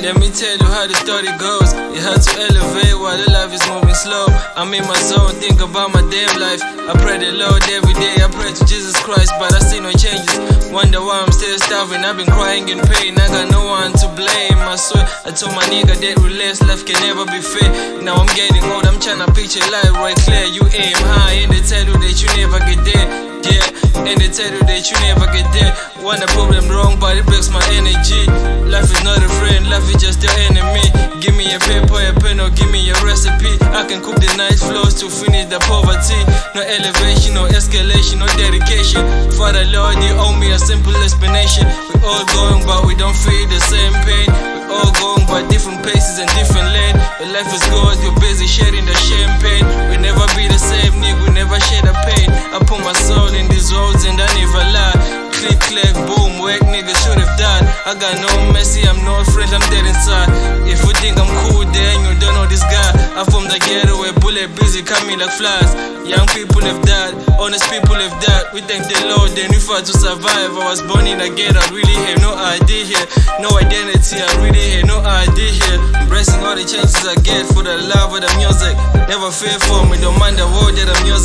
Let me tell you how the story goes. You had to elevate while the life is moving slow. I'm in my zone, think about my damn life. I pray the Lord every day, I pray to Jesus Christ, but I see no changes. Wonder why I'm still starving, I've been crying in pain. I got no one to blame, I swear. I told my nigga that relax, life can never be fair. Now I'm getting old, I'm tryna picture life right clear. You aim high and they tell you that you never get there. Yeah, and they tell you that you never get there. Wanna prove them wrong, but it breaks my energy. Life is not a friend, life is just your enemy. Give me a paper, a pen, or give me a recipe. I can cook the nice flows to finish the poverty. No elevation, no escalation, no dedication. Father Lord, you owe me a simple explanation. We all going, but we don't feel the same pain. We all going by different paces and different lanes. But life is good, you're busy sharing the champagne. We never be the same, nigga, we never share the pain. I put my soul in these roads and I never lie. Click, clack, boom, whack, nigga should have died. I got no mercy, I'm no friend, I'm dead inside. If you think I'm cool, then you don't know this guy. I'm from the ghetto where bullet busy coming like flies. Young people have died, honest people have died. We thank the Lord, then we fought to survive. I was born in the ghetto, I really have no idea here. No identity, I really have no idea here. Embracing all the changes I get for the love of the music. Never fear for me, don't mind the word that I'm using.